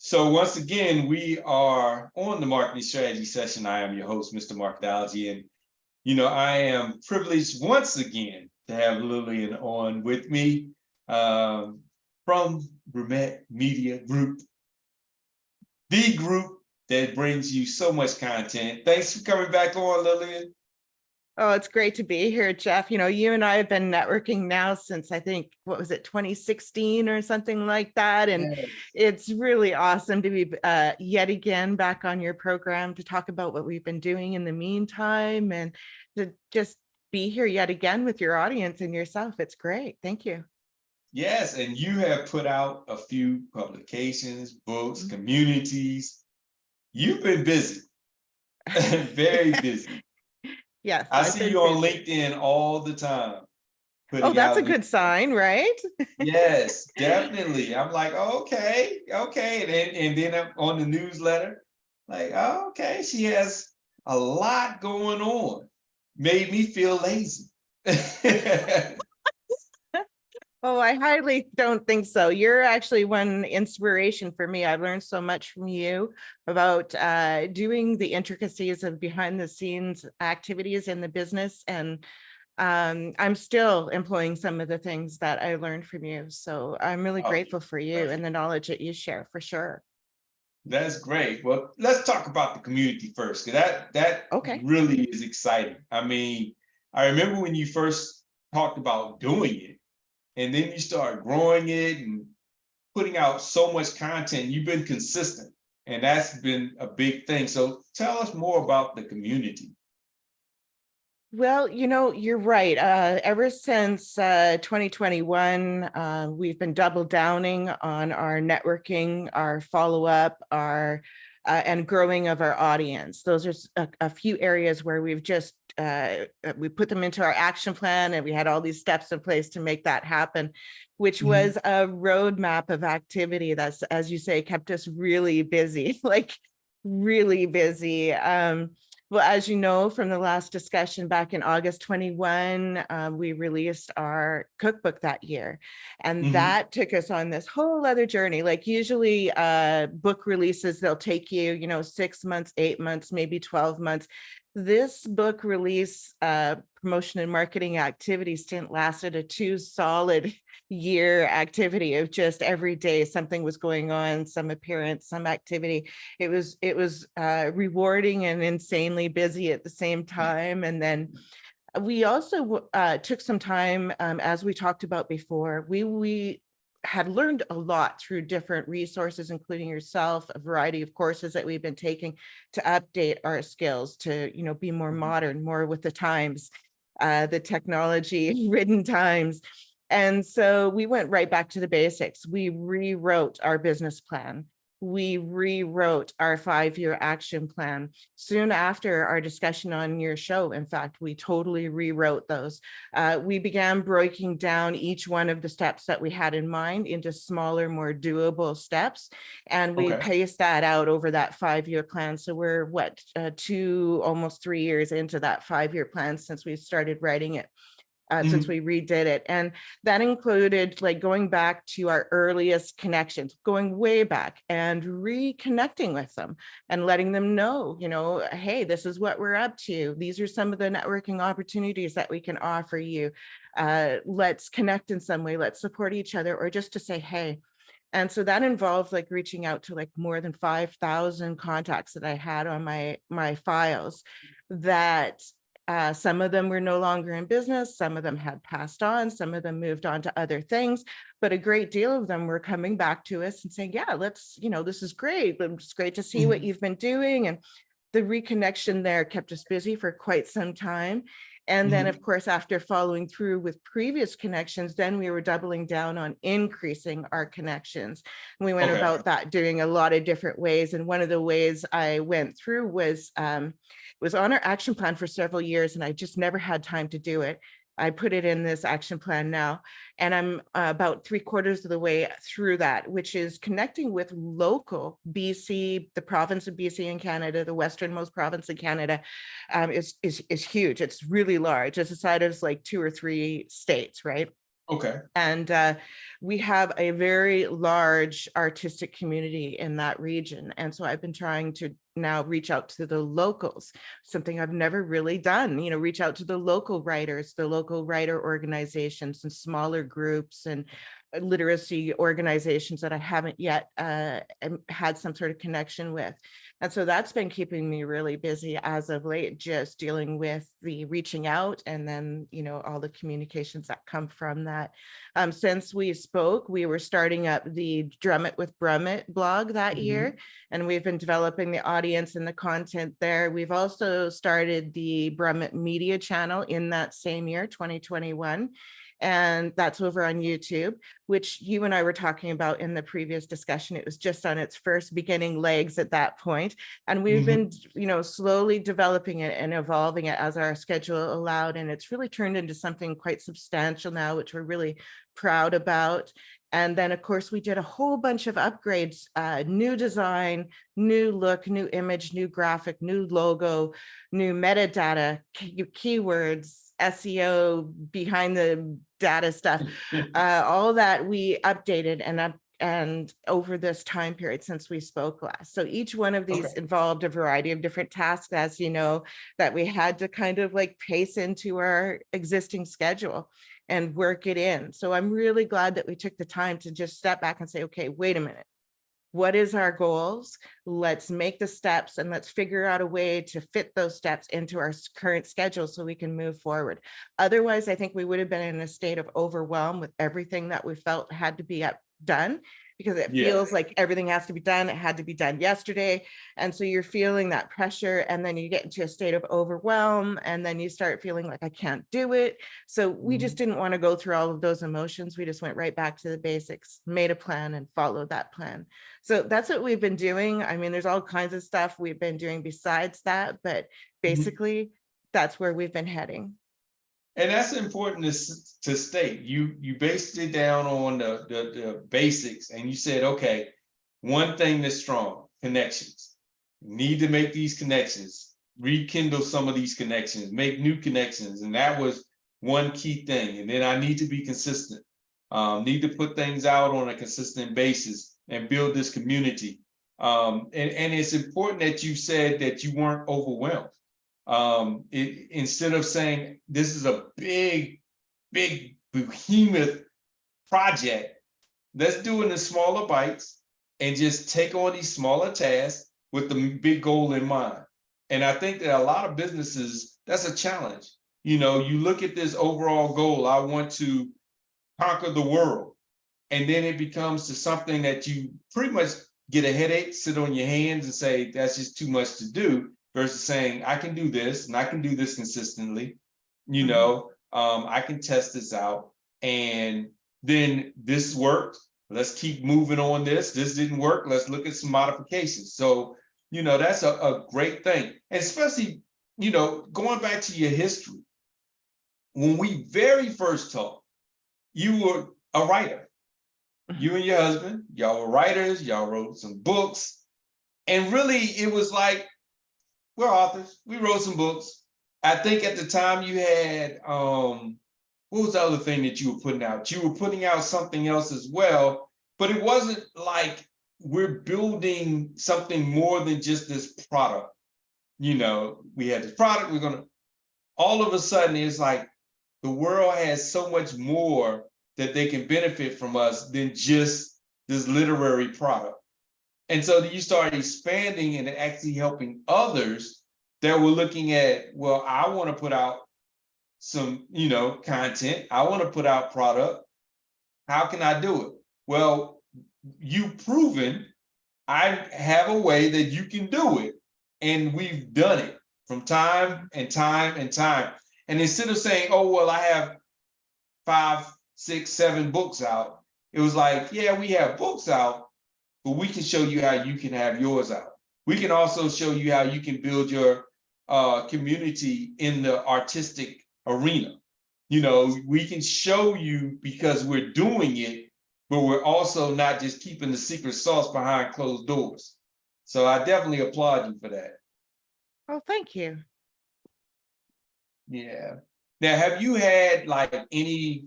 So once again, we are on the marketing strategy session. I am your host, Mr. Marketology, and I am privileged once again to have Lillian on with me from Brummet Media Group, the group that brings you so much content. Thanks for coming back on, Lillian. Oh, it's great to be here, Jeff. You and I have been networking now since I think, what was it, 2016 or something like that. And Yes. it's really awesome to be yet again back on your program to talk about what we've been doing in the meantime and to just be here yet again with your audience and yourself. It's great. Thank you. Yes, and you have put out a few publications, books, communities. You've been busy, very busy. Yes, I I've see been you on busy. LinkedIn all the time, Oh, putting that's a out new. good sign, right? Yes, definitely. I'm like, okay, okay. And then I'm on the newsletter, like, oh, okay, she has a lot going on. Made me feel lazy. Oh, I highly don't think so. You're actually one inspiration for me. I've learned so much from you about doing the intricacies of behind the scenes activities in the business. And I'm still employing some of the things that I learned from you. So I'm really Oh, grateful for you and the knowledge that you share for sure. that's great. Well, let's talk about the community first, because that Okay. really is exciting. I mean, I remember when you first talked about doing it, and then you start growing it and putting out so much content. You've been consistent, and that's been a big thing. So tell us more about the community. Well, you're right. Ever since 2021, we've been double downing on our networking, our follow-up, our and growing of our audience. Those are a few areas where we've just we put them into our action plan, and we had all these steps in place to make that happen, which Mhm. was a roadmap of activity that's, as you say, kept us really busy, like really busy. Well, as you know, from the last discussion back in August 21, we released our cookbook that year. And Mhm. that took us on this whole other journey. Like usually book releases, they'll take you, 6 months, 8 months, maybe 12 months. This book release promotion and marketing activity stint lasted a 2 solid year activity of just every day something was going on, some appearance, some activity. It was rewarding and insanely busy at the same time. And then we also took some time, as we talked about before. We had learned a lot through different resources, including yourself, a variety of courses that we've been taking to update our skills, to be more modern, more with the times, the technology ridden times. And so we went right back to the basics. We rewrote our business plan. We rewrote our 5-year action plan. Soon after our discussion on your show, in fact, we totally rewrote those. We began breaking down each one of the steps that we had in mind into smaller, more doable steps. And we Okay. paced that out over that 5-year plan. So we're almost 3 years into that 5-year plan since we started writing it. Since Mhm. we redid it. And that included like going back to our earliest connections, going way back and reconnecting with them and letting them know, hey, this is what we're up to. These are some of the networking opportunities that we can offer you. Let's connect in some way. Let's support each other, or just to say, hey. And so that involved like reaching out to like more than 5,000 contacts that I had on my files, that some of them were no longer in business, some of them had passed on, some of them moved on to other things, but a great deal of them were coming back to us and saying, yeah, let's, this is great. It's great to see what Mhm. you've been doing. And the reconnection there kept us busy for quite some time. And then, of Mhm. course, after following through with previous connections, then we were doubling down on increasing our connections. And we went Okay. about that doing a lot of different ways. And one of the ways I went through was on our action plan for several years, and I just never had time to do it. I put it in this action plan now, and I'm about 3/4 of the way through that, which is connecting with local BC, the province of BC in Canada, the westernmost province in Canada, is huge. It's really large. It's the size of like 2 or 3 states, right? Okay. And we have a very large artistic community in that region. And so I've been trying to now reach out to the locals, something I've never really done, reach out to the local writers, the local writer organizations and smaller groups and literacy organizations that I haven't yet had some sort of connection with. And so that's been keeping me really busy as of late, just dealing with the reaching out and then, all the communications that come from that. Since we spoke, we were starting up the Drum It with Brummet blog that year, and we've been developing the audience and the content there. We've also started the Brummet Media channel in that same year, 2021. And that's over on YouTube, which you and I were talking about in the previous discussion. It was just on its first beginning legs at that point. And we've been, slowly developing it and evolving it as our schedule allowed. And it's really turned into something quite substantial now, which we're really proud about. And then, of course, we did a whole bunch of upgrades, new design, new look, new image, new graphic, new logo, new metadata, keywords, SEO, behind the data stuff, all that we updated and over this time period since we spoke last. So each one of these involved a variety of different tasks, as you know, that we had to kind of like pace into our existing schedule and work it in. So I'm really glad that we took the time to just step back and say, okay, wait a minute. What is our goals? Let's make the steps and let's figure out a way to fit those steps into our current schedule so we can move forward. Otherwise, I think we would have been in a state of overwhelm with everything that we felt had to be done, because it feels like everything has to be done. It had to be done yesterday. And so you're feeling that pressure, and then you get into a state of overwhelm, and then you start feeling like I can't do it. So we just didn't want to go through all of those emotions. We just went right back to the basics, made a plan and followed that plan. So that's what we've been doing. I mean, there's all kinds of stuff we've been doing besides that, but basically that's where we've been heading. And that's important to state. You based it down on the basics, and you said, okay, one thing that's strong: connections. Need to make these connections, rekindle some of these connections, make new connections, and that was one key thing. And then I need to be consistent. Need to put things out on a consistent basis and build this community. And it's important that you said that you weren't overwhelmed. Instead of saying this is a big behemoth project, let's do it in smaller bites and just take on these smaller tasks with the big goal in mind. And I think that a lot of businesses, that's a challenge. You look at this overall goal: I want to conquer the world, and then it becomes to something that you pretty much get a headache, sit on your hands and say that's just too much to do, versus saying, I can do this and I can do this consistently. I can test this out, and then this worked. Let's keep moving on this. This didn't work. Let's look at some modifications. So, that's a great thing. And especially, going back to your history, when we very first talked, you were a writer. You and your husband, y'all were writers, y'all wrote some books. And really, it was like, we're authors. We wrote some books. I think at the time you had, what was the other thing that you were putting out? You were putting out something else as well, but it wasn't like we're building something more than just this product. We had this product, all of a sudden it's like the world has so much more that they can benefit from us than just this literary product. And so you start expanding and actually helping others that were looking at, well, I want to put out some, content. I want to put out product. How can I do it? Well, you've proven I have a way that you can do it. And we've done it from time and time and time. And instead of saying, oh, well, I have 5, 6, 7 books out, it was like, yeah, we have books out, but we can show you how you can have yours out. We can also show you how you can build your community in the artistic arena. We can show you, because we're doing it, but we're also not just keeping the secret sauce behind closed doors. So I definitely applaud you for that. Oh, thank you. Yeah. Now, have you had like any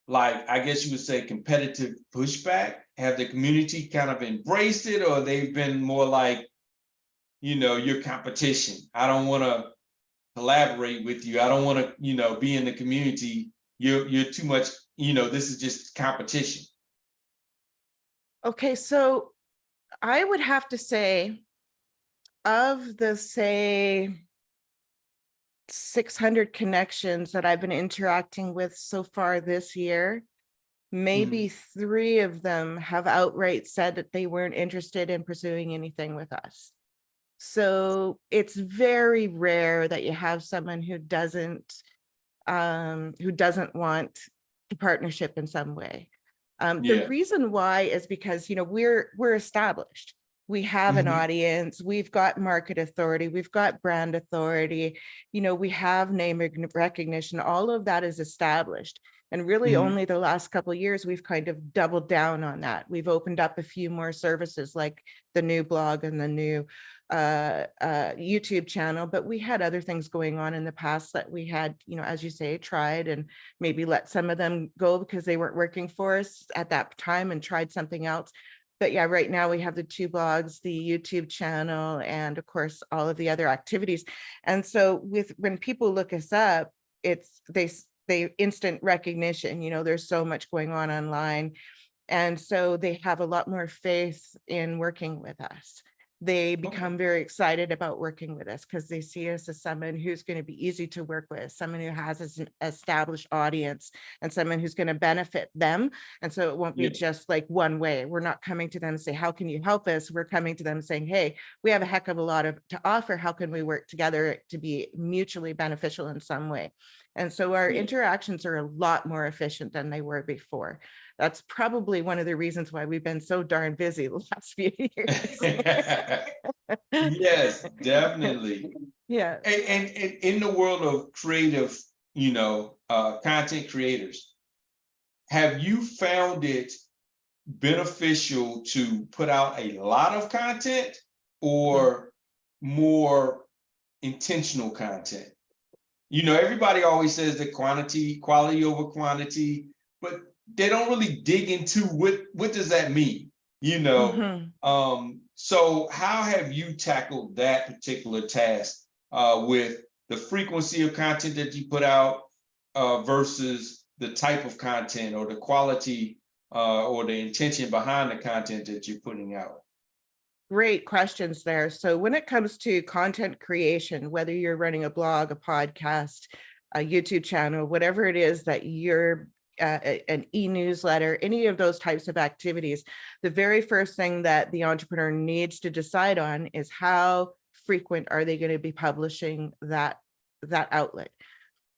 like, I guess you would say, competitive pushback? Have the community kind of embraced it, or they've been more like, your competition? I don't want to collaborate with you. I don't want to, be in the community. You're too much, this is just competition. Okay, so I would have to say, of the, say, 600 connections that I've been interacting with so far this year, maybe Mhm. 3 of them have outright said that they weren't interested in pursuing anything with us. So it's very rare that you have someone who doesn't want a partnership in some way. The Yeah. reason why is because, we're established. We have an Mhm. audience, we've got market authority, we've got brand authority, we have name recognition, all of that is established. And really Mhm. only the last couple of years, we've kind of doubled down on that. We've opened up a few more services like the new blog and the new YouTube channel, but we had other things going on in the past that we had, as you say, tried and maybe let some of them go because they weren't working for us at that time and tried something else. But yeah, right now we have the 2 blogs, the YouTube channel, and of course, all of the other activities. And so when people look us up, they instant recognition, there's so much going on online. And so they have a lot more faith in working with us. They Okay. become very excited about working with us because they see us as someone who's going to be easy to work with, someone who has an established audience, and someone who's going to benefit them. And so it won't be Yeah. just like one way. We're not coming to them and say, how can you help us? We're coming to them saying, hey, we have a heck of a lot to offer. How can we work together to be mutually beneficial in some way? And so our Yeah. interactions are a lot more efficient than they were before. That's probably one of the reasons why we've been so darn busy the last few years. Yes, definitely. Yeah. And in the world of creative, content creators, have you found it beneficial to put out a lot of content Mm. or more intentional content? Everybody always says that quality over quantity, but they don't really dig into what does that mean, you know? Mhm. So how have you tackled that particular task with the frequency of content that you put out versus the type of content or the quality or the intention behind the content that you're putting out? Great questions there. So when it comes to content creation, whether you're running a blog, a podcast, a YouTube channel, whatever it is that you're an e-newsletter, any of those types of activities, the very first thing that the entrepreneur needs to decide on is how frequent are they going to be publishing that outlet.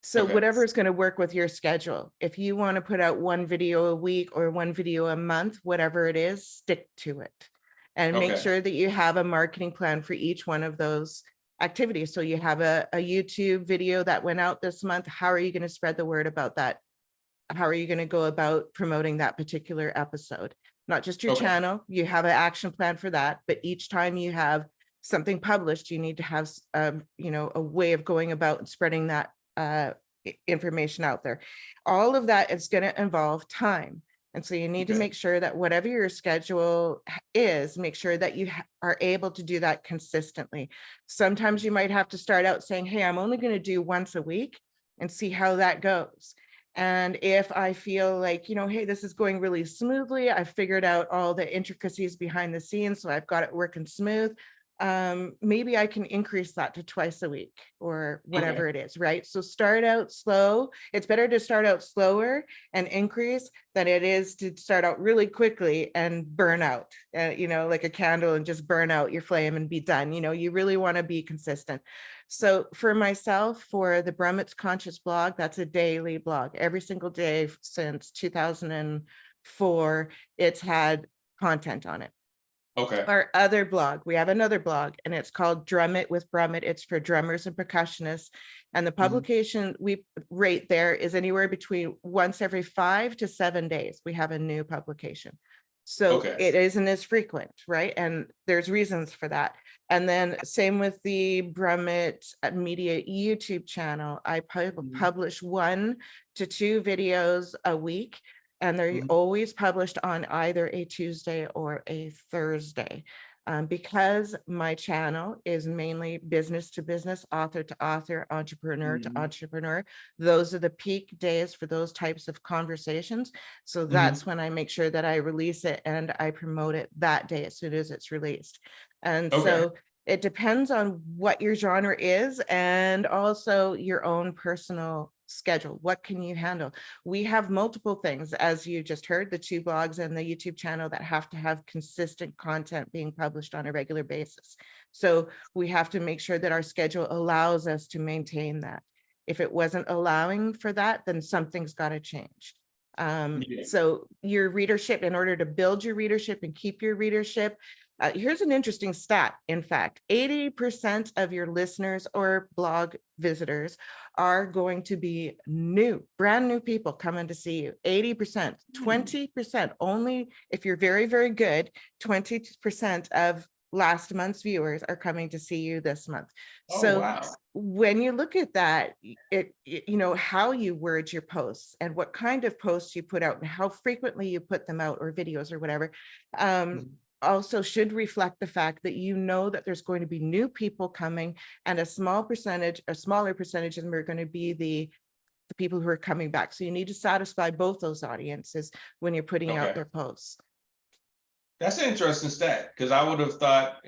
So Okay. whatever is going to work with your schedule. If you want to put out 1 video a week or 1 video a month, whatever it is, stick to it. And make Okay. sure that you have a marketing plan for each one of those activities. So you have a YouTube video that went out this month. How are you going to spread the word about that? How are you going to go about promoting that particular episode? Not just your Okay. channel, you have an action plan for that, but each time you have something published, you need to have a way of going about spreading that information out there. All of that is going to involve time. And so you need to Okay. make sure that whatever your schedule is, make sure that you are able to do that consistently. Sometimes you might have to start out saying, hey, I'm only going to do once a week and see how that goes. And if I feel like, hey, this is going really smoothly, I've figured out all the intricacies behind the scenes, so I've got it working smooth, maybe I can increase that to twice a week or Okay. whatever it is, right? So start out slow. It's better to start out slower and increase than it is to start out really quickly and burn out, like a candle and just burn out your flame and be done. You really want to be consistent. So for myself, for the Brummet's Conscious blog, that's a daily blog. Every single day since 2004, it's had content on it. Okay. Our other blog, we have another blog, and it's called Drum It with Brummet. It's for drummers and percussionists. And the Mhm. publication we rate there is anywhere between once every 5 to 7 days. We have a new publication. So Okay. it isn't as frequent, right? And there's reasons for that. And then same with the Brummet Media YouTube channel. I Mhm, publish 1 to 2 videos a week, and they're mhm, always published on either a Tuesday or a Thursday. Because my channel is mainly business to business, author to author, entrepreneur to mhm, entrepreneur, those are the peak days for those types of conversations. So mhm. that's when I make sure that I release it and I promote it that day as soon as it's released. And Okay. so it depends on what your genre is and also your own personal schedule. What can you handle? We have multiple things, as you just heard, the 2 blogs and the YouTube channel that have to have consistent content being published on a regular basis. So we have to make sure that our schedule allows us to maintain that. If it wasn't allowing for that, then something's got to change. Yeah. So your readership, in order to build your readership and keep your readership, here's an interesting stat. In fact, 80% of your listeners or blog visitors are going to be new, brand new people coming to see you. 80%, Hmm. 20%, only if you're very, very good, 20% of last month's viewers are coming to see you this month. Oh, So wow. when you look at that, you know, how you word your posts and what kind of posts you put out and how frequently you put them out, or videos or whatever, Mhm. also should reflect the fact that you know that there's going to be new people coming, and a smaller percentage of them are going to be the people who are coming back. So you need to satisfy both those audiences when you're putting out Okay. their posts. That's an interesting stat because I would have thought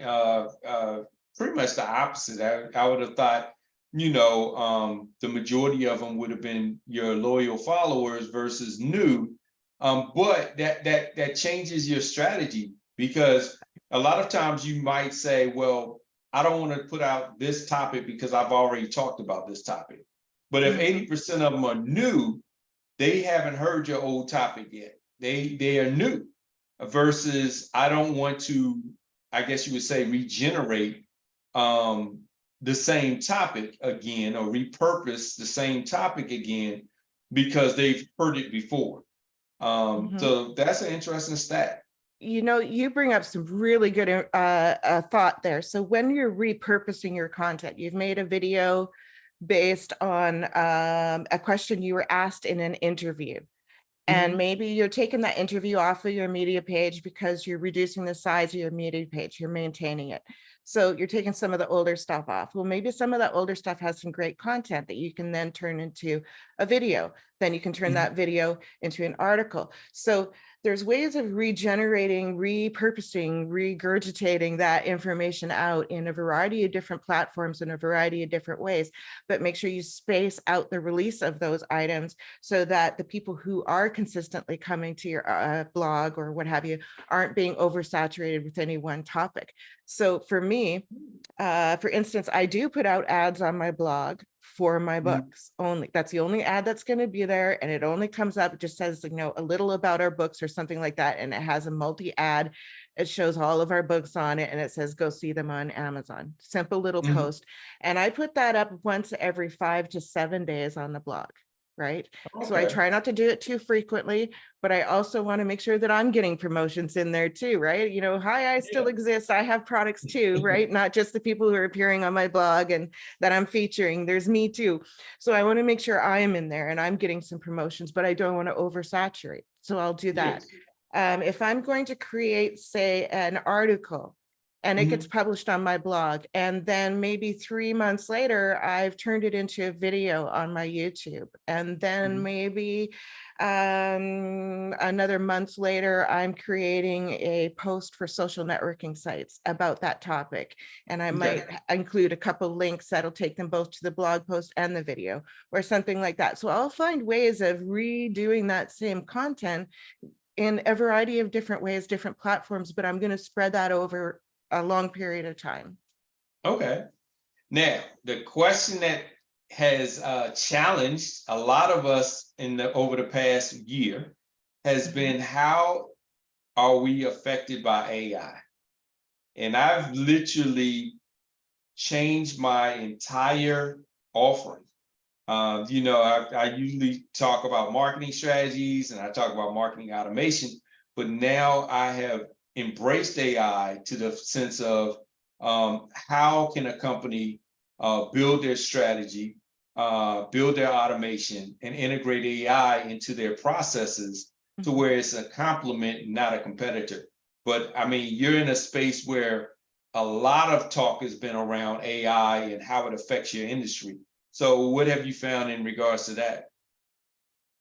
pretty much the opposite. I would have thought, the majority of them would have been your loyal followers versus new. But that changes your strategy because a lot of times you might say, well, I don't want to put out this topic because I've already talked about this topic. But if Mhm. 80% of them are new, they haven't heard your old topic yet. They are new versus I don't want to, I guess you would say, regenerate um, the same topic again or repurpose the same topic again because they've heard it before. Mhm. So that's an interesting stat. You know, you bring up some really good thought there. So when you're repurposing your content, you've made a video based on a question you were asked in an interview. And Mhm, maybe you're taking that interview off of your media page because you're reducing the size of your media page, you're maintaining it. So you're taking some of the older stuff off. Well, maybe some of that older stuff has some great content that you can then turn into a video. Then you can turn mhm. that video into an article. So there's ways of regenerating, repurposing, regurgitating that information out in a variety of different platforms in a variety of different ways. But make sure you space out the release of those items so that the people who are consistently coming to your blog or what have you aren't being oversaturated with any one topic. So for me, for instance, I do put out ads on my blog for my Mhm. books only. That's the only ad that's going to be there. And it only comes up, it just says, you know, a little about our books or something like that. And it has a multi-ad. It shows all of our books on it and it says, go see them on Amazon. Simple little Mhm. post. And I put that up once every 5 to 7 days on the blog. Right. So I Okay. try not to do it too frequently, but I also want to make sure that I'm getting promotions in there too, right? You know, hi, I still Yeah. exist. I have products too, right? Not just the people who are appearing on my blog and that I'm featuring. There's me too. So I want to make sure I am in there and I'm getting some promotions, but I don't want to oversaturate. So I'll do that. Yes. If I'm going to create, say, an article and it gets Mhm, published on my blog, and then maybe 3 months later, I've turned it into a video on my YouTube. And then mhm. maybe another month later, I'm creating a post for social networking sites about that topic. And I might Okay. include a couple links that'll take them both to the blog post and the video or something like that. So I'll find ways of redoing that same content in a variety of different ways, different platforms, but I'm going to spread that over a long period of time. Okay. Now, the question that has challenged a lot of us over the past year has Mhm. been how are we affected by AI? And I've literally changed my entire offering. I usually talk about marketing strategies and I talk about marketing automation, but now I have embraced AI to the sense of how can a company build their strategy, build their automation, and integrate AI into their processes to Mhm. where it's a complement, not a competitor. But I mean, you're in a space where a lot of talk has been around AI and how it affects your industry. So, what have you found in regards to that?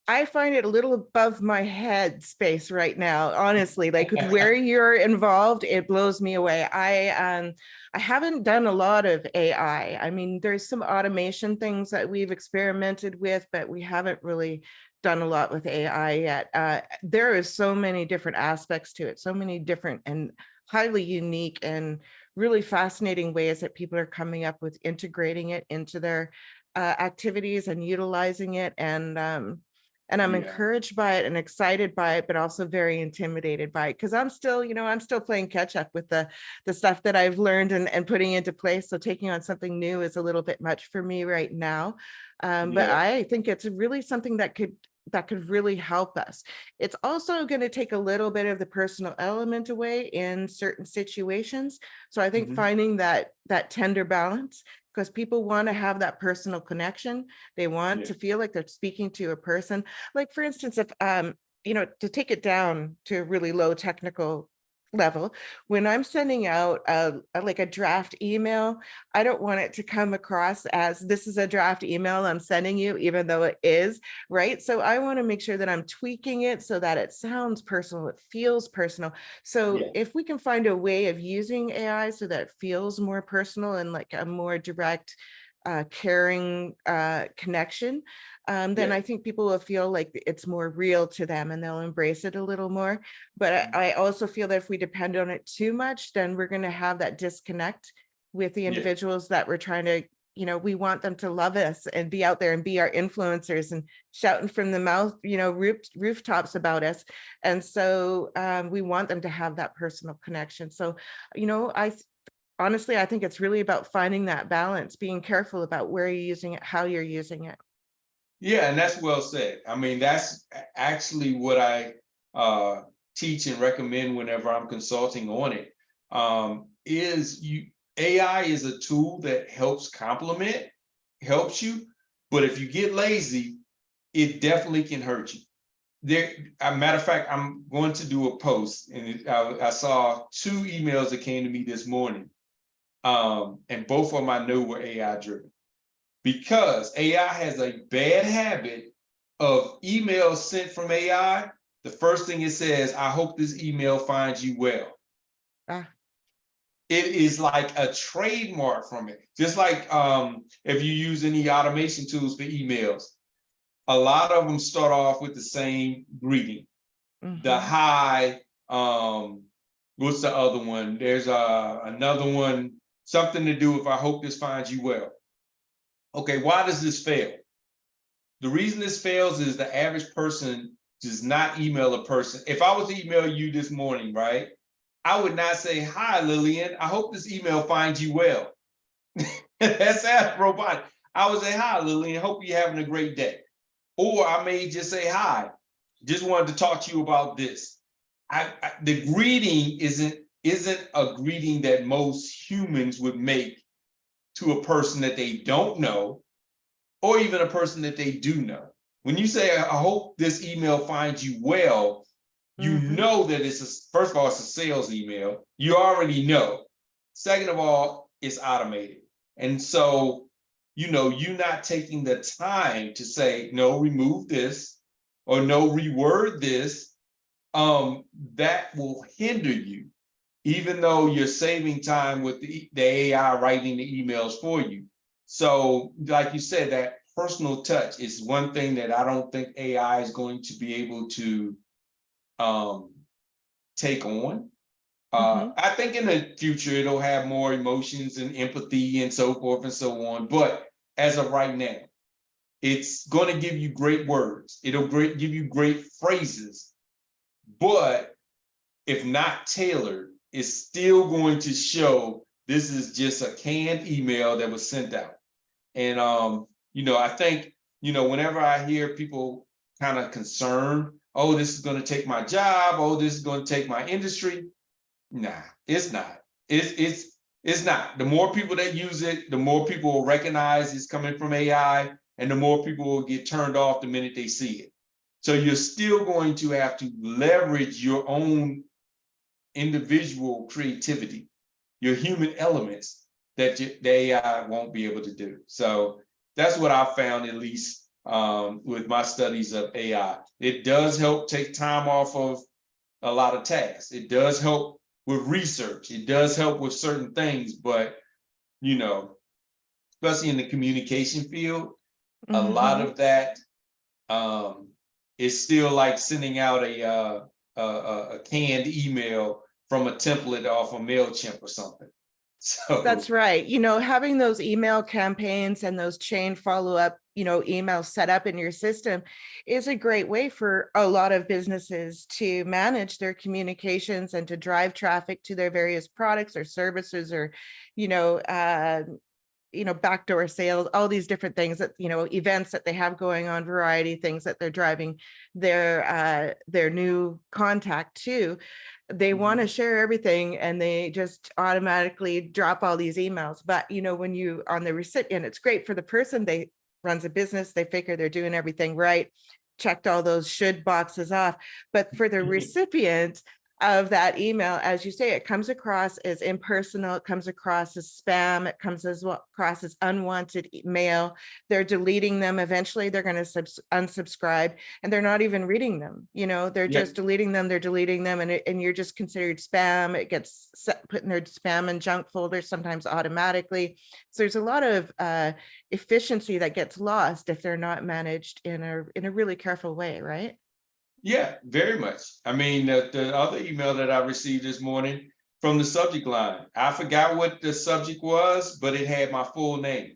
I find it a little above my head space right now, honestly. Like with where you're involved, it blows me away. I haven't done a lot of AI. I mean, there's some automation things that we've experimented with, but we haven't really done a lot with AI yet. There is so many different aspects to it, so many different and highly unique and really fascinating ways that people are coming up with integrating it into their activities and utilizing it. And I'm Yeah. encouraged by it and excited by it, but also very intimidated by it because I'm still, I'm still playing catch up with the stuff that I've learned and putting into place. So taking on something new is a little bit much for me right now. But Yeah. I think it's really something that could really help us. It's also going to take a little bit of the personal element away in certain situations. So I think Mhm. finding that tender balance, because people want to have that personal connection. They want Yeah. to feel like they're speaking to a person. Like for instance, if to take it down to a really low technical level, when I'm sending out like a draft email, I don't want it to come across as this is a draft email I'm sending you, even though it is, right? So I want to make sure that I'm tweaking it so that it sounds personal, it feels personal. So Yeah. if we can find a way of using AI so that it feels more personal and like a more direct, caring connection, then Yeah. I think people will feel like it's more real to them and they'll embrace it a little more. But I also feel that if we depend on it too much, then we're going to have that disconnect with the Yeah. individuals that we're trying to, we want them to love us and be out there and be our influencers and shouting from the mouth, rooftops about us. And so we want them to have that personal connection. So, honestly, I think it's really about finding that balance, being careful about where you're using it, how you're using it. Yeah, and that's well said. I mean, that's actually what I uh, teach and recommend whenever I'm consulting on it. Is you AI is a tool that helps complement, helps you, but if you get lazy, it definitely can hurt you. There, a matter of fact, I'm going to do a post, and I saw two emails that came to me this morning, and both of them I know were AI driven because AI has a bad habit of emails sent from AI. The first thing it says, I hope this email finds you well. Ah, It is like a trademark from it. Just like if you use any automation tools for emails, a lot of them start off with the same greeting. The mhm. hi, what's the other one? There's another one, something to do with I hope this finds you well. Okay, why does this fail? The reason this fails is the average person does not email a person. If I was to email you this morning, right, I would not say, hi, Lillian, I hope this email finds you well. That's that robotic. I would say, hi, Lillian, hope you're having a great day. Or I may just say, hi, just wanted to talk to you about this. The greeting isn't a greeting that most humans would make to a person that they don't know or even a person that they do know. When you say, I hope this email finds you well, you Mhm. know that first of all, it's a sales email. You already know. Second of all, it's automated. And so, you not taking the time to say, no, remove this or no, reword this, that will hinder you, even though you're saving time with the AI writing the emails for you. So, like you said, that personal touch is one thing that I don't think AI is going to be able to um, take on. Mhm. I think in the future it'll have more emotions and empathy and so forth and so on. But as of right now, it's going to give you great words. It'll give you great phrases. But if not tailored, it's still going to show this is just a canned email that was sent out. And I think, whenever I hear people kind of concerned oh, this is going to take my job. Oh, this is going to take my industry. Nah, it's not. It's not. The more people that use it, the more people will recognize it's coming from AI, and the more people will get turned off the minute they see it. So you're still going to have to leverage your own individual creativity, your human elements that the AI won't be able to do. So that's what I found, at least with my studies of AI. It does help take time off of a lot of tasks. It does help with research. It does help with certain things, but you know, especially in the communication field, a lot of that is still like sending out a canned email from a template off of MailChimp or something. So That's right. You know, having those email campaigns and those chain follow-up, you know, emails set up in your system is a great way for a lot of businesses to manage their communications and to drive traffic to their various products or services, or, you know, backdoor sales, all these different things that, you know, events that they have going on, variety things that they're driving their new contact to. They want to share everything and they just automatically drop all these emails. But, you know, when you on the recipient, it's great for the person. They runs a business, they figure they're doing everything right, checked all those should boxes off. But for the recipient of that email, as you say, it comes across as impersonal, it comes across as spam, it comes across as unwanted mail. They're deleting them. Eventually they're going to unsubscribe, and they're not even reading them. You know, they're just deleting them, and you're just considered spam. It gets put in their spam and junk folder, sometimes automatically. So there's a lot of efficiency that gets lost if they're not managed in a really careful way, right? Yeah, very much. I mean, the other email that I received this morning from the subject line, I forgot what the subject was, but it had my full name.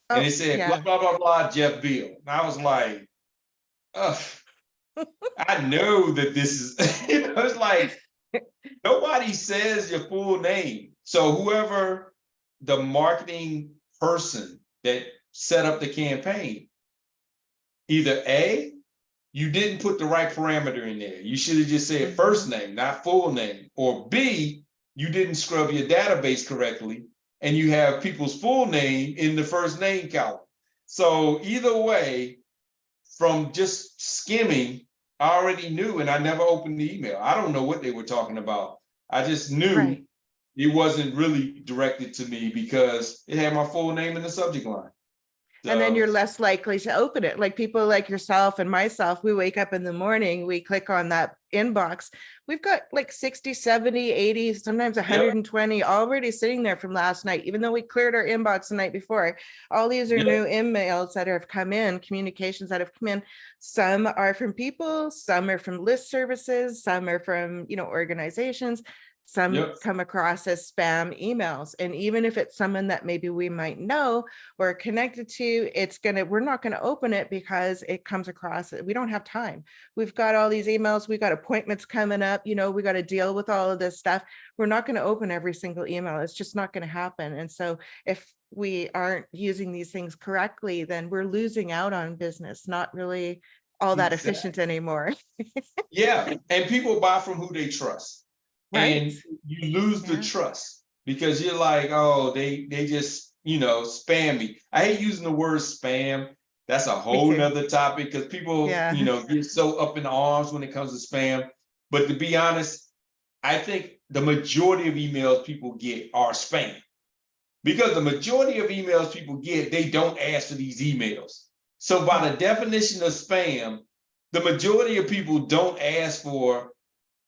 And Oh, it said, blah, yeah. blah, blah, blah, Jeff Bill. And I was like, ugh, I know that this is, you know, it's like nobody says your full name. So whoever the marketing person that set up the campaign, either A, you didn't put the right parameter in there. You should have just said first name, not full name. Or B, you didn't scrub your database correctly and you have people's full name in the first name column. So either way, from just skimming, I already knew, and I never opened the email. I don't know what they were talking about. I just knew Right. it wasn't really directed to me because it had my full name in the subject line. And then you're So, less likely to open it. Like people like yourself and myself, we wake up in the morning, we click on that inbox. We've got like 60, 70, 80, sometimes yep, 120 already sitting there from last night, even though we cleared our inbox the night before. All these are yep, new emails that have come in, communications that have come in. Some are from people, some are from list services, some are from, you know, organizations. Some yep. come across as spam emails. And even if it's someone that maybe we might know or connected to, we're not gonna open it because it comes across, we don't have time. We've got all these emails, we've got appointments coming up, you know, we got to deal with all of this stuff. We're not going to open every single email. It's just not going to happen. And so if we aren't using these things correctly, then we're losing out on business, not really all that Exactly. efficient anymore. Yeah, and people buy from who they trust, Right. and you lose the Yeah. trust because you're like, oh, they just, you know, spam me. I hate using the word spam. That's a Me whole too. nother topic because people, you Yeah. know, get so up in arms when it comes to spam. But to be honest, I think the majority of emails people get are spam because the majority of emails people get, they don't ask for these emails. So by the definition of spam, the majority of people don't ask for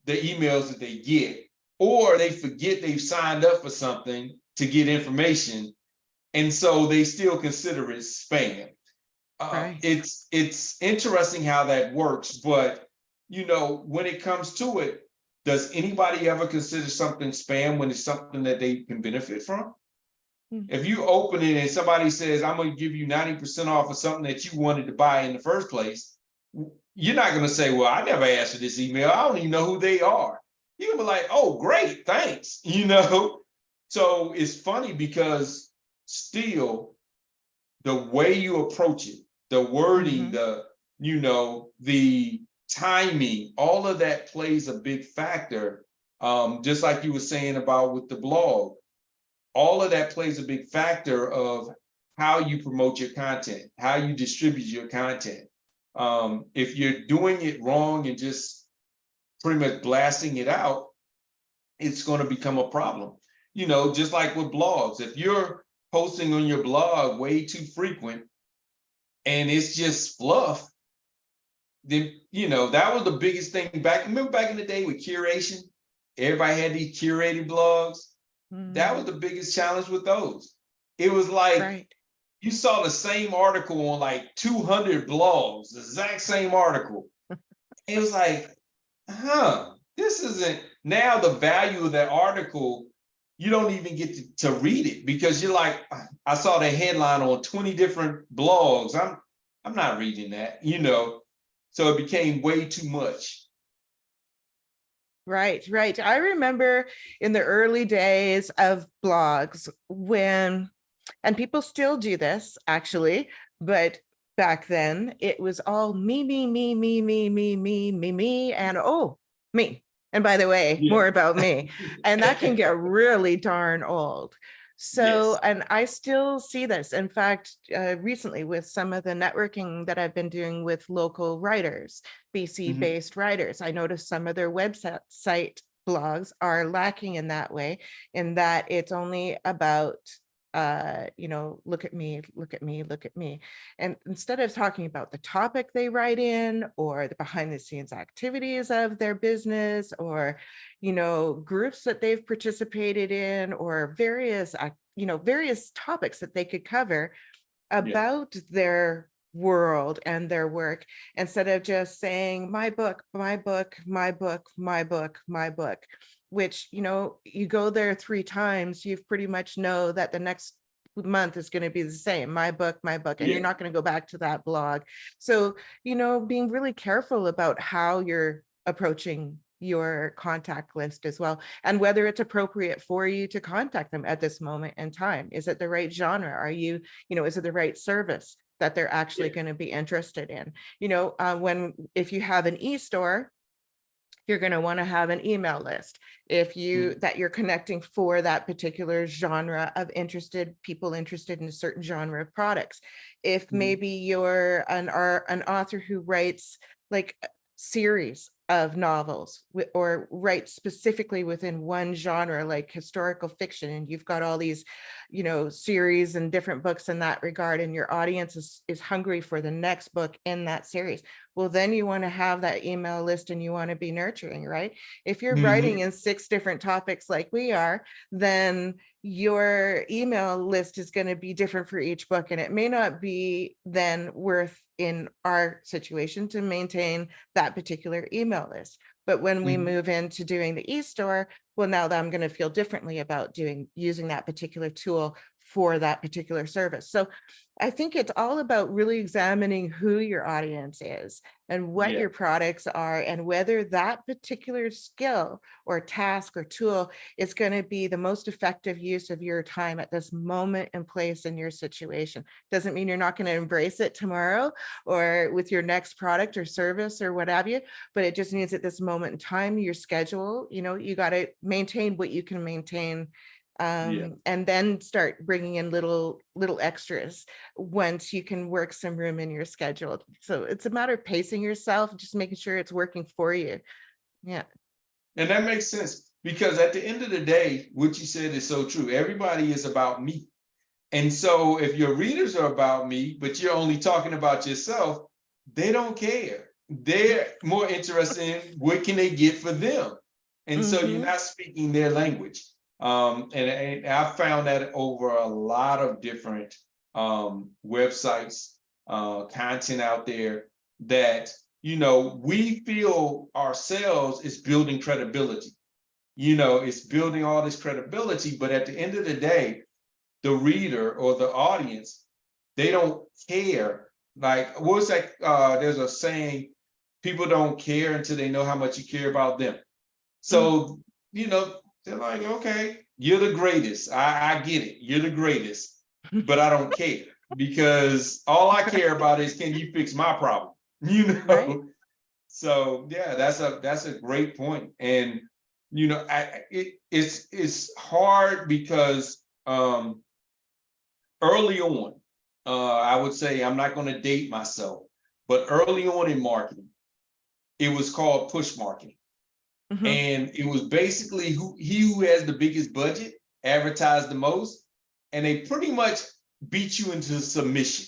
the emails that they get, or they forget they've signed up for something to get information, and so they still consider it spam. Right. It's interesting how that works, but you know, when it comes to it, does anybody ever consider something spam when it's something that they can benefit from? If you open it and somebody says, I'm going to give you 90% off of something that you wanted to buy in the first place, you're not going to say, well, I never asked for this email. I don't even know who they are. You're going to be like, oh, great, thanks. You know? So it's funny because still the way you approach it, the wording, the, you know, the timing, all of that plays a big factor. Just like you were saying about with the blog, all of that plays a big factor of how you promote your content, how you distribute your content. If you're doing it wrong and just pretty much blasting it out, it's going to become a problem. You know, just like with blogs, if you're posting on your blog way too frequent and it's just fluff, then, you know, that was the biggest thing back. Remember back in the day with curation? Everybody had these curated blogs. That was the biggest challenge with those. It was like, Right. you saw the same article on like 200 blogs, the exact same article. It was like, this isn't, now the value of that article, you don't even get to read it because you're like, I saw the headline on 20 different blogs. I'm not reading that, you know. So it became way too much. Right, right. I remember in the early days of blogs when, and people still do this actually, but back then it was all me, me, me, me, me, me, me, me, me, and oh, me. And by the way, Yeah. more about me. And that can get really darn old. So, Yes. and I still see this. In fact, recently with some of the networking that I've been doing with local writers, BC based writers, I noticed some of their website blogs are lacking in that way, in that it's only about you know, look at me, look at me, look at me. And instead of talking about the topic they write in or the behind the scenes activities of their business or, you know, groups that they've participated in or various, you know, various topics that they could cover about their world and their work, instead of just saying my book, my book, my book, my book, my book, which, you know, you go there 3 times, you've pretty much know that the next month is going to be the same, my book, and you're Yeah. not going to go back to that blog. So, you know, being really careful about how you're approaching your contact list as well, and whether it's appropriate for you to contact them at this moment in time. Is it the right genre? Are you, you know, is it the right service that they're actually going to be interested in? You know, if you have an e-store, you're going to want to have an email list if you that you're connecting for that particular genre of people interested in a certain genre of products. If maybe you're an author who writes like a series of novels or writes specifically within one genre like historical fiction, and you've got all these, you know, series and different books in that regard, and your audience is hungry for the next book in that series, well, then you want to have that email list and you want to be nurturing, right? If you're writing in 6 different topics like we are, then your email list is going to be different for each book. And it may not be then worth, in our situation, to maintain that particular email list. But when we move into doing the e-store, well, now that I'm going to feel differently about using that particular tool for that particular service. So I think it's all about really examining who your audience is and what your products are, and whether that particular skill or task or tool is going to be the most effective use of your time at this moment and place in your situation. Doesn't mean you're not going to embrace it tomorrow or with your next product or service or what have you, but it just means at this moment in time, your schedule, you know, you got to maintain what you can maintain, and then start bringing in little extras once you can work some room in your schedule. So it's a matter of pacing yourself, just making sure it's working for you. Yeah. And that makes sense because at the end of the day, what you said is so true. Everybody is about me. And so if your readers are about me, but you're only talking about yourself, they don't care. They're more interested in what can they get for them. And so you're not speaking their language. And I found that over a lot of different websites, content out there, that, you know, we feel ourselves is building credibility. You know, it's building all this credibility, but at the end of the day, the reader or the audience, they don't care. Like, what's that? There's a saying, people don't care until they know how much you care about them. So, you know, they're like, okay, you're the greatest. I get it. You're the greatest, but I don't care because all I care about is, can you fix my problem? You Right. know? So yeah, that's a great point. And you know, it's hard because early on, I would say, I'm not going to date myself, but early on in marketing, it was called push marketing. Mhm. And it was basically who has the biggest budget advertised the most, and they pretty much beat you into submission,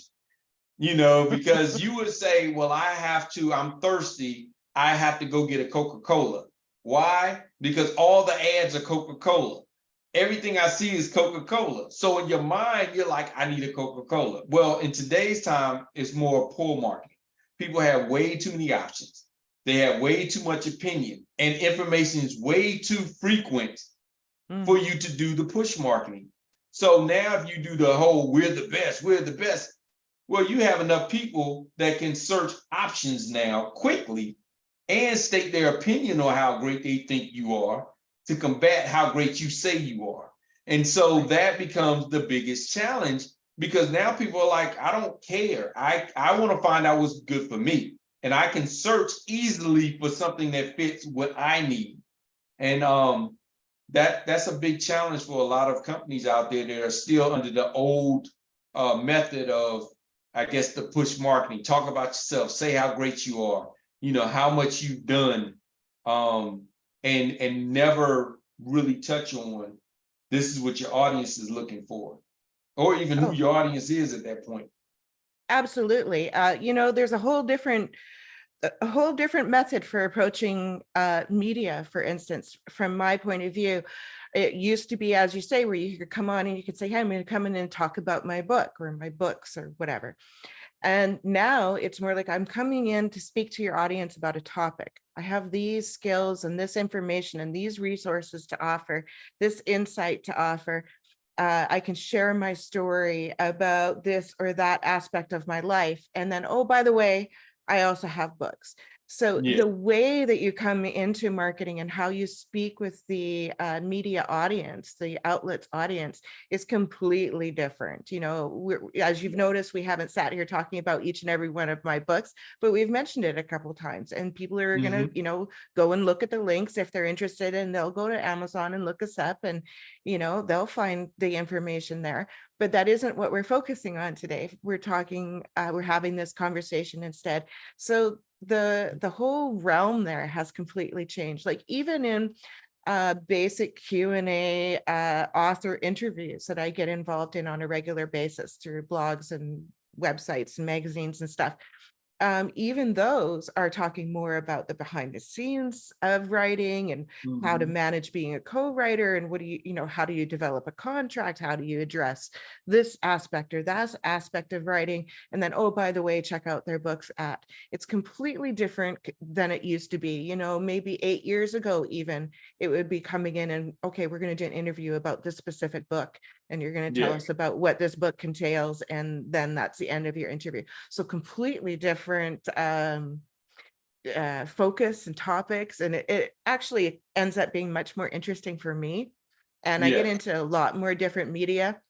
because you would say, well, I'm thirsty, I have to go get a Coca-Cola. Why? Because all the ads are Coca-Cola. Everything I see is Coca-Cola. So in your mind, you're like, I need a Coca-Cola. Well, in today's time, it's more pull marketing. People have way too many options. They have way too much opinion, and information is way too frequent for Mm. you to do the push marketing. So now if you do the whole we're the best, well, you have enough people that can search options now quickly and state their opinion on how great they think you are to combat how great you say you are. And so Right. that becomes the biggest challenge, because now people are like, I don't care. I want to find out what's good for me. And I can search easily for something that fits what I need. And that's a big challenge for a lot of companies out there that are still under the old method of, I guess, the push marketing. Talk about yourself, say how great you are, how much you've done, and never really touch on this is what your audience is looking for, or even who Oh, your audience is at that point. absolutely. There's a whole different method for approaching media. For instance, from my point of view, it used to be, as you say, where you could come on and you could say, hey, I'm going to come in and talk about my book or my books or whatever. And now it's more like, I'm coming in to speak to your audience about a topic. I have these skills and this information and these resources to offer, this insight to offer. I can share my story about this or that aspect of my life. And then, oh, by the way, I also have books. So Yeah, the way that you come into marketing and how you speak with the media audience, the outlets audience, is completely different. As you've noticed, we haven't sat here talking about each and every one of my books, but we've mentioned it a couple of times, and people are going to, hmm, go and look at the links if they're interested, and they'll go to Amazon and look us up, and they'll find the information there. But that isn't what we're focusing on today. We're having this conversation instead. So the whole realm there has completely changed. Like, even in basic Q&A author interviews that I get involved in on a regular basis through blogs and websites and magazines and stuff, even those are talking more about the behind the scenes of writing and how to hmm, manage being a co-writer, and how do you develop a contract? How do you address this aspect or that aspect of writing? And then, oh, by the way, check out their books at. It's completely different than it used to be. Maybe 8 years ago, even, it would be coming in and, okay, we're going to do an interview about this specific book, and you're going to tell yeah, us about what this book entails, and then that's the end of your interview. So completely different focus and topics, and it actually ends up being much more interesting for me. And I get yeah, into a lot more different media,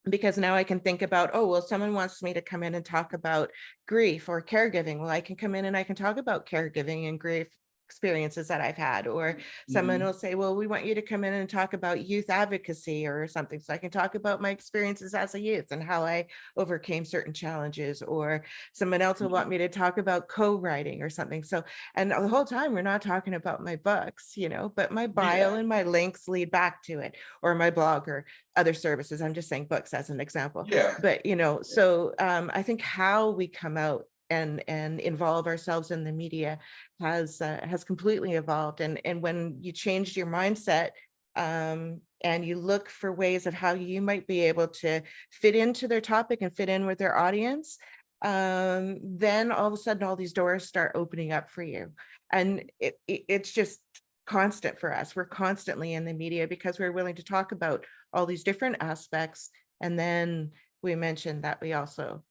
because now I can think about, oh, well, someone wants me to come in and talk about grief or caregiving. Well, I can come in and I can talk about caregiving and grief experiences that I've had. Or someone will hmm, say, well, we want you to come in and talk about youth advocacy or something. So I can talk about my experiences as a youth and how I overcame certain challenges. Or someone else will yeah, want me to talk about co-writing or something. So, and the whole time we're not talking about my books, but my bio yeah, and my links lead back to it, or my blog, or other services. I'm just saying books as an example. yeah, But so I think how we come out and involve ourselves in the media has completely evolved. And when you changed your mindset, and you look for ways of how you might be able to fit into their topic and fit in with their audience, then all of a sudden all these doors start opening up for you. And it's just constant for us. We're constantly in the media because we're willing to talk about all these different aspects. And then we mentioned that we also,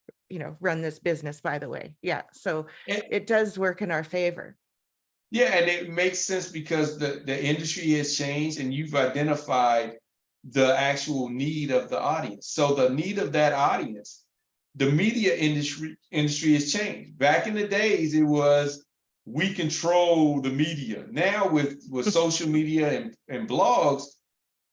run this business, by the way. Yeah. So and, it does work in our favor. yeah, and it makes sense because the industry has changed, and you've identified the actual need of the audience. So the need of that audience, the media industry has changed. Back in the days, it was we control the media. Now with social media and blogs,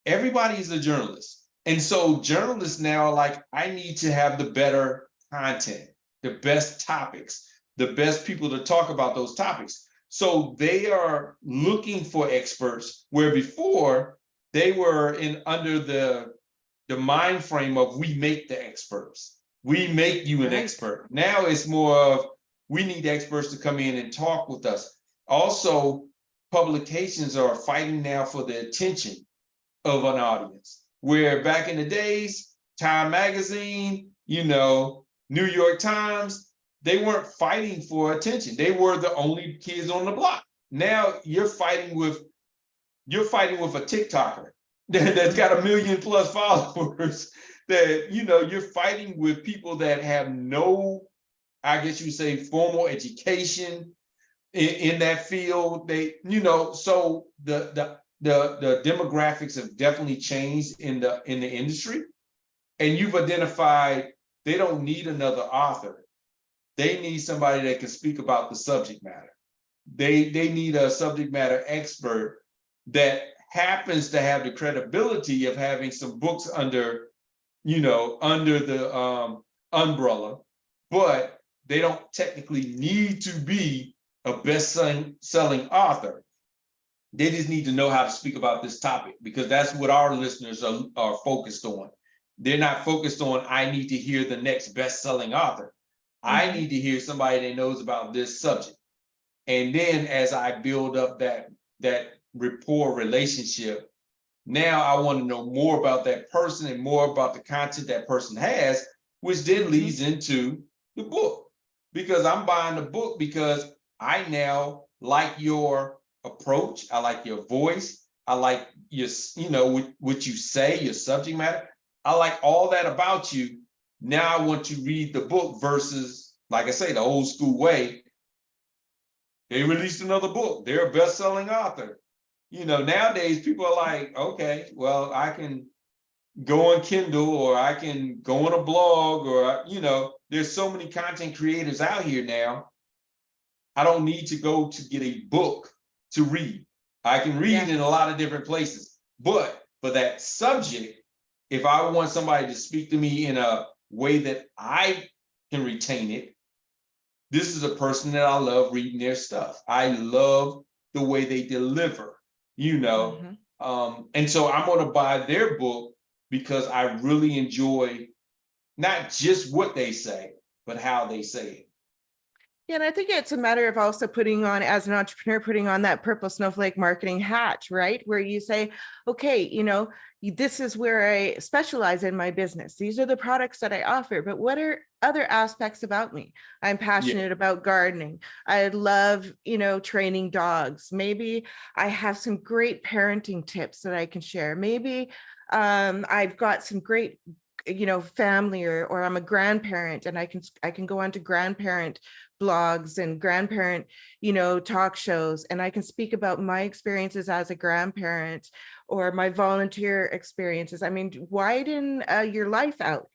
everybody is a journalist. And so journalists now are like, I need to have the better content, the best topics, the best people to talk about those topics. So they are looking for experts where before they were in under the mind frame of we make the experts. We make you an Right. expert. Now it's more of we need experts to come in and talk with us. Also, publications are fighting now for the attention of an audience. Where back in the days, Time Magazine, New York Times, they weren't fighting for attention. They were the only kids on the block. Now you're fighting with a TikToker that's got 1 million plus followers. That you're fighting with people that have no, I guess you would say, formal education in that field. They, so the demographics have definitely changed in the industry, and you've identified they don't need another author. They need somebody that can speak about the subject matter. They need a subject matter expert that happens to have the credibility of having some books under the umbrella, but they don't technically need to be a best-selling author. They just need to know how to speak about this topic, because that's what our listeners are focused on. They're not focused on, I need to hear the next best-selling author. I need to hear somebody that knows about this subject. And then as I build up that rapport relationship, now I want to know more about that person and more about the content that person has, which then leads into the book. Because I'm buying the book because I now like your approach. I like your voice. I like your, what you say, your subject matter. I like all that about you. Now I want to read the book versus, like I say, the old school way. They released another book. They're a best-selling author. Nowadays people are like, okay, well, I can go on Kindle, or I can go on a blog, or, there's so many content creators out here now. I don't need to go to get a book to read. I can read in a lot of different places. But for that subject, if I want somebody to speak to me in a way that I can retain it, this is a person that I love reading their stuff. I love the way they deliver, and so I'm going to buy their book because I really enjoy not just what they say, but how they say it. Yeah, and I think it's a matter of also putting on, as an entrepreneur, putting on that purple snowflake marketing hat, right? Where you say, okay, this is where I specialize in my business. These are the products that I offer, but what are other aspects about me? I'm passionate about gardening. I love, training dogs. Maybe I have some great parenting tips that I can share. Maybe I've got some great family, or I'm a grandparent, and I can go on to grandparent blogs and grandparent talk shows, and I can speak about my experiences as a grandparent or my volunteer experiences. I mean, widen your life out.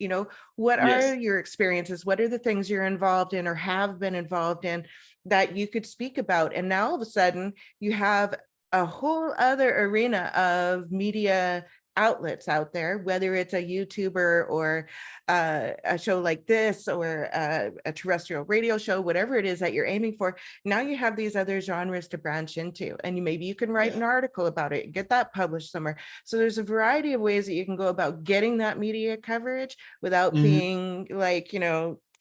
What are your experiences? What are the things you're involved in or have been involved in that you could speak about? And now all of a sudden you have a whole other arena of media outlets out there, whether it's a YouTuber or a show like this, or a terrestrial radio show, whatever it is that you're aiming for. Now you have these other genres to branch into, and maybe you can write an article about it, get that published somewhere. So there's a variety of ways that you can go about getting that media coverage without being like,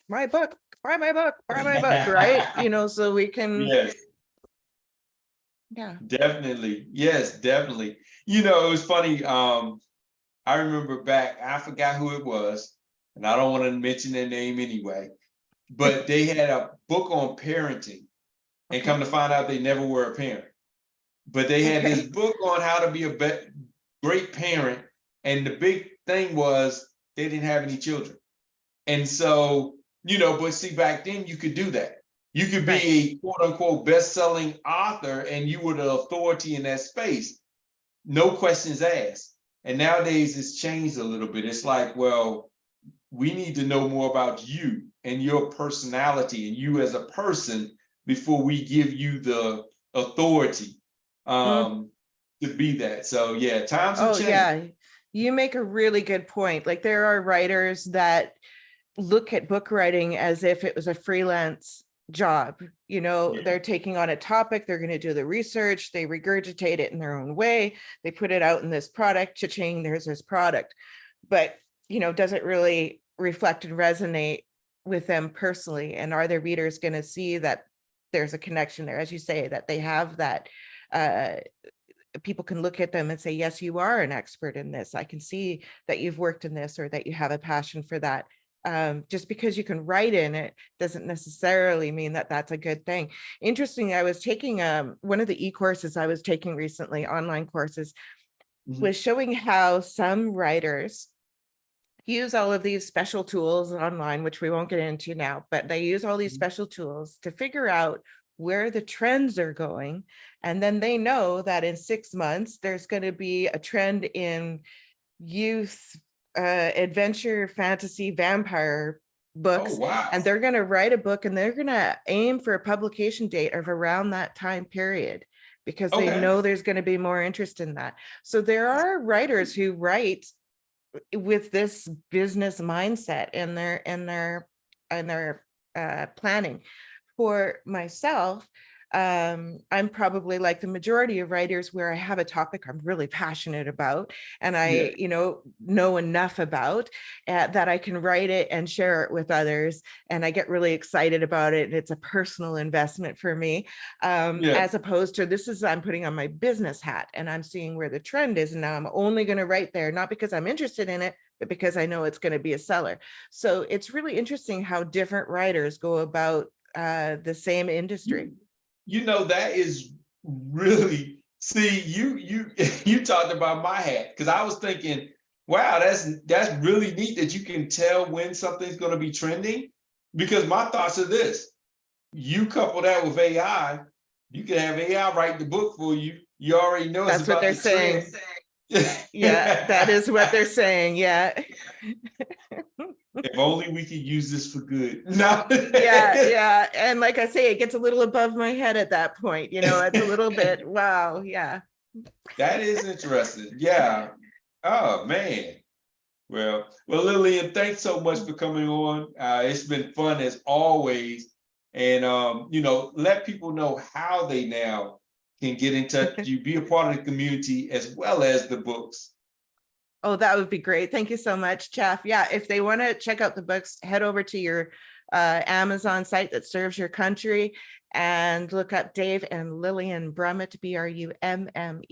my book, buy my book, buy my book, right? So we can. Yeah, Definitely. Yes, definitely. It was funny. I remember back, I forgot who it was, and I don't want to mention their name anyway, but they had a book on parenting, and come to find out they never were a parent. But they had this book on how to be a great parent, and the big thing was they didn't have any children. And so, but see, back then you could do that. You could be a quote unquote best-selling author, and you were the authority in that space. No questions asked. And nowadays it's changed a little bit. It's like, well, we need to know more about you and your personality and you as a person before we give you the authority Mm. to be that. So yeah, times have Oh, changed. yeah. You make a really good point. Like there are writers that look at book writing as if it was a freelance job. Yeah. They're taking on a topic, they're going to do the research, they regurgitate it in their own way, they put it out in this product, cha-ching, there's this product. But, does it really reflect and resonate with them personally? And are their readers going to see that there's a connection there, as you say, that they have that people can look at them and say, yes, you are an expert in this. I can see that you've worked in this or that you have a passion for that. Just because you can write in it doesn't necessarily mean that that's a good thing. Interesting, I was taking one of the e-courses I was taking recently, online courses, Mhm. was showing how some writers use all of these special tools online, which we won't get into now, but they use all these special tools to figure out where the trends are going. And then they know that in 6 months, there's going to be a trend in youth, adventure, fantasy, vampire Oh books. wow. And they're going to write a book and they're going to aim for a publication date of around that time period because they Okay. know there's going to be more interest in that. So there are writers who write with this business mindset in their planning. For myself, I'm probably like the majority of writers where I have a topic I'm really passionate about and Yeah. I know enough about that I can write it and share it with others, and I get really excited about it, and it's a personal investment for me, Yeah. as opposed to I'm putting on my business hat and I'm seeing where the trend is, and now I'm only going to write there, not because I'm interested in it, but because I know it's going to be a seller. So it's really interesting how different writers go about the same industry. That is really, see, you talked about my hat because I was thinking, wow, that's really neat that you can tell when something's going to be trending. Because my thoughts are this: you couple that with AI, you can have AI write the book for you. You already know it's That's what about they're the trend. saying. Yeah, that is what they're saying. Yeah. If only we could use this for good. No. Yeah, yeah. And like I say, it gets a little above my head at that point. It's a little bit, wow, yeah. That is interesting. Yeah. Oh man. Well, Lillian, thanks so much for coming on. It's been fun as always. And let people know how they now can get in touch with you, be a part of the community as well as the books. Oh, that would be great. Thank you so much, Jeff. Yeah, if they want to check out the books, head over to your Amazon site that serves your country and look up Dave and Lillian Brummet, Brummet, and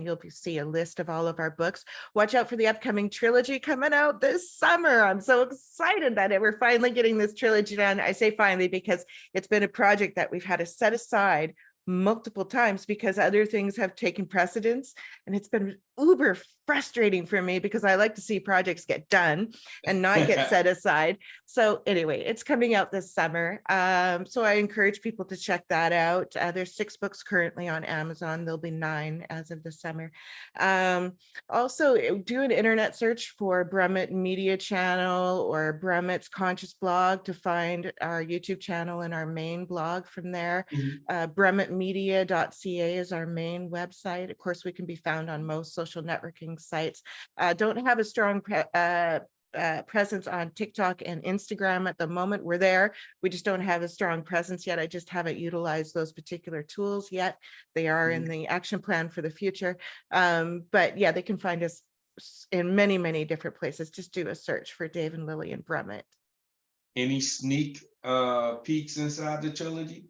you'll see a list of all of our books. Watch out for the upcoming trilogy coming out this summer. I'm so excited that we're finally getting this trilogy done. I say finally because it's been a project that we've had to set aside multiple times because other things have taken precedence, and it's been uber frustrating for me because I like to see projects get done and not get set aside. So anyway, it's coming out this summer. So I encourage people to check that out. There's 6 books currently on Amazon. There'll be 9 as of the summer. Also, do an internet search for Brummet Media Channel or Brummet's Conscious Blog to find our YouTube channel and our main blog from there. Brummetmedia.ca is our main website. Of course, we can be found on most social networking sites. Don't have a strong presence on TikTok and Instagram at the moment. We're there. We just don't have a strong presence yet. I just haven't utilized those particular tools yet. They are in the action plan for the future. But yeah, they can find us in many, many different places. Just do a search for Dave and Lillian Brummet. Any sneak peeks inside the trilogy?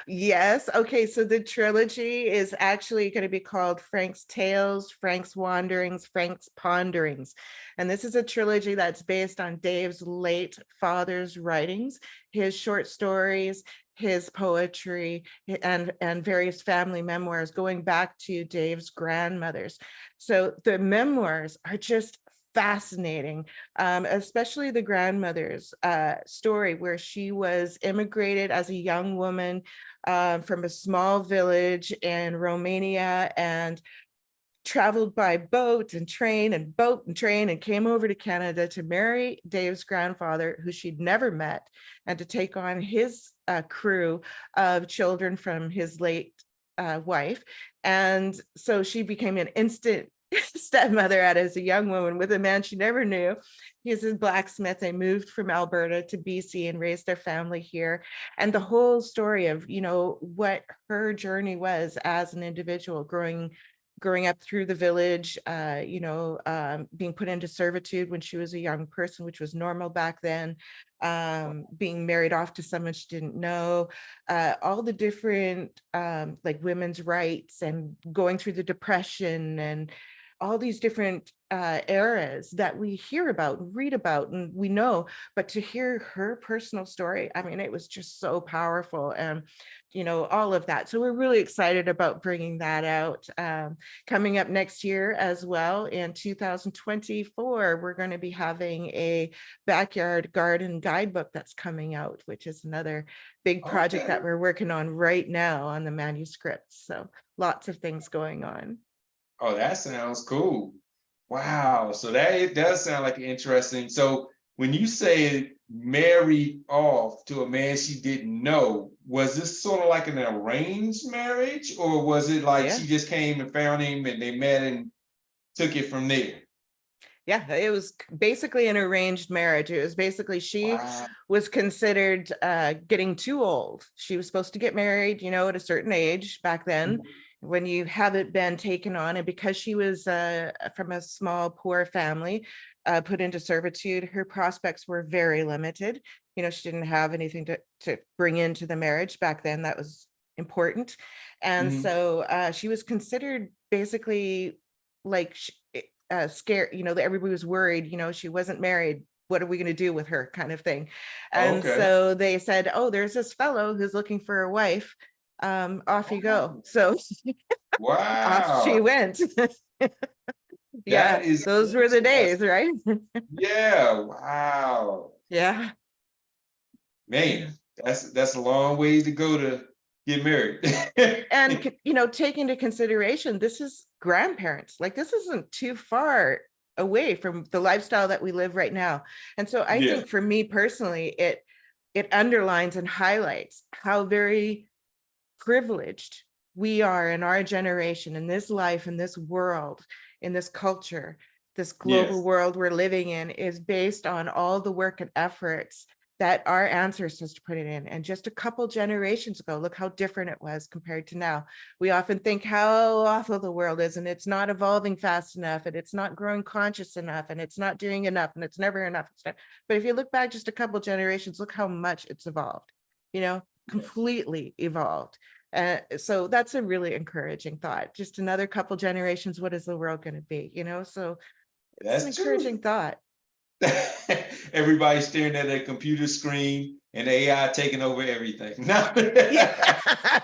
Yes. Okay. So the trilogy is actually going to be called Frank's Tales, Frank's Wanderings, Frank's Ponderings. And this is a trilogy that's based on Dave's late father's writings, his short stories, his poetry, and various family memoirs going back to Dave's grandmothers. So the memoirs are just fascinating, especially the grandmother's story, where she was immigrated as a young woman from a small village in Romania, and traveled by boat and train and boat and train and came over to Canada to marry Dave's grandfather, who she'd never met, and to take on his crew of children from his late wife. And so she became an instant stepmother as a young woman with a man she never knew. He's a blacksmith. They moved from Alberta to BC and raised their family here. And the whole story of, what her journey was as an individual growing up through the village, being put into servitude when she was a young person, which was normal back then, being married off to someone she didn't know, all the different like women's rights, and going through the Depression, and all these different eras that we hear about, read about, and we know, but to hear her personal story, I mean, it was just so powerful, and all of that. So we're really excited about bringing that out. Coming up next year as well, in 2024, we're going to be having a backyard garden guidebook that's coming out, which is another big project that we're working on right now on the manuscripts. So lots of things going on. Oh, that sounds cool. Wow. So that it does sound like interesting. So when you say married off to a man she didn't know, was this sort of like an arranged marriage, or was it like Yeah. she just came and found him and they met and took it from there? Yeah, it was basically an arranged marriage. It was basically she Wow. was considered getting too old. She was supposed to get married, at a certain age back then, when you haven't been taken on. And because she was from a small, poor family, put into servitude, her prospects were very limited. She didn't have anything to bring into the marriage back then. That was important. And Mhm. so she was considered basically like scared, that everybody was worried, she wasn't married. What are we going to do with her, kind of thing? And Okay. so they said, oh, there's this fellow who's looking for a wife. Off you go. So off she Wow. went. That Yeah, is those were the days, interesting. right? Yeah. Wow. Yeah. Man, that's a long way to go to get married. And take into consideration, this is grandparents, like this isn't too far away from the lifestyle that we live right now. And so I Yeah. think for me personally, it underlines and highlights how very privileged we are in our generation, in this life, in this world, in this culture. This global Yes. world we're living in is based on all the work and efforts that our ancestors put it in. And just a couple generations ago, look how different it was compared to now. We often think how awful the world is, and it's not evolving fast enough, and it's not growing conscious enough, and it's not doing enough, and it's never enough. But if you look back just a couple generations, look how much it's evolved, completely evolved. So that's a really encouraging thought. Just another couple generations, what is the world going to be? So it's an That's true. encouraging thought. Everybody's staring at a computer screen and AI taking over everything. No. Yeah.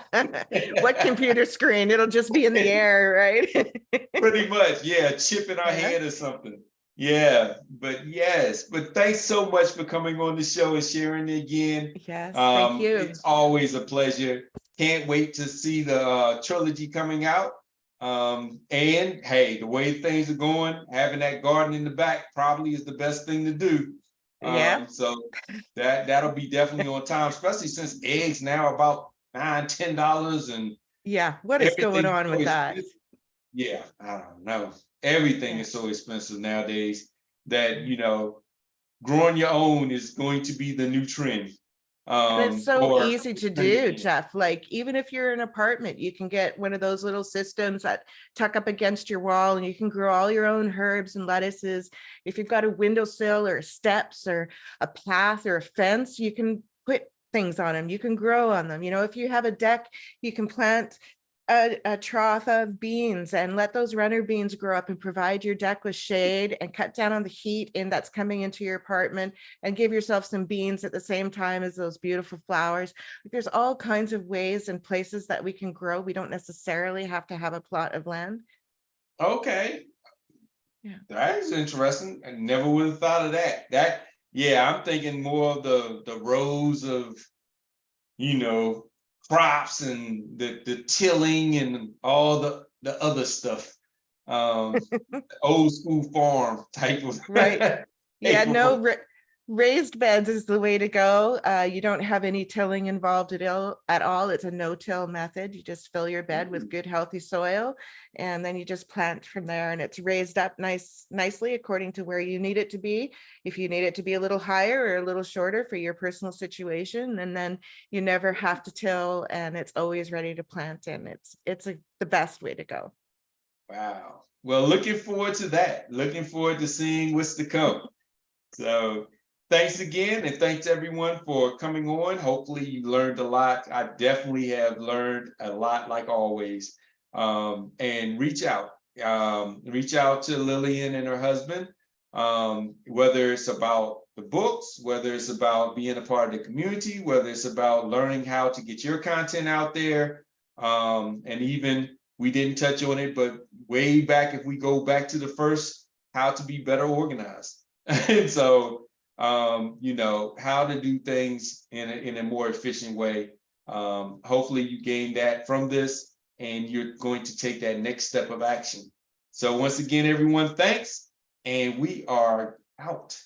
What computer screen? It'll just be in the air, right? Pretty much, yeah, chip in our Yeah. head or something. Yeah, but yes, but thanks so much for coming on the show and sharing it again. Yes, thank you. It's always a pleasure. Can't wait to see the trilogy coming out. And hey, the way things are going, having that garden in the back probably is the best thing to do. Yeah. So that'll be definitely on time, especially since eggs now are about $9, $10, and Yeah. What is going everything's on so with that? expensive. Yeah, I don't know. Everything Yeah. is so expensive nowadays that growing your own is going to be the new trend. And it's so Or easy to trend do, again. Jeff. Like, even if you're in an apartment, you can get one of those little systems that tuck up against your wall, and you can grow all your own herbs and lettuces. If you've got a windowsill or steps or a path or a fence, you can put things on them. You can grow on them. If you have a deck, you can plant a trough of beans and let those runner beans grow up and provide your deck with shade and cut down on the heat that's coming into your apartment, and give yourself some beans at the same time as those beautiful flowers. There's all kinds of ways and places that we can grow. We don't necessarily have to have a plot of land. Okay, Yeah. that is interesting. I never would have thought of that. Yeah, I'm thinking more of the rows of you know crops and the tilling and all the other stuff. um, old school farm type of Right. Yeah, type of. no, raised beds is the way to go. You don't have any tilling involved at all. It's a no-till method. You just fill your bed with good, healthy soil, and then you just plant from there, and it's raised up nicely according to where you need it to be. If you need it to be a little higher or a little shorter for your personal situation, and then you never have to till, and it's always ready to plant, and it's the best way to go. Wow. Well, looking forward to that. Looking forward to seeing what's to come. So thanks again, and thanks everyone for coming on. Hopefully you learned a lot. I definitely have learned a lot, like always. And reach out to Lillian and her husband, whether it's about the books, whether it's about being a part of the community, whether it's about learning how to get your content out there. And even we didn't touch on it, but way back, if we go back to the first, how to be better organized. And so, how to do things in a more efficient way. Hopefully you gain that from this, and you're going to take that next step of action. So once again, everyone, thanks, and we are out.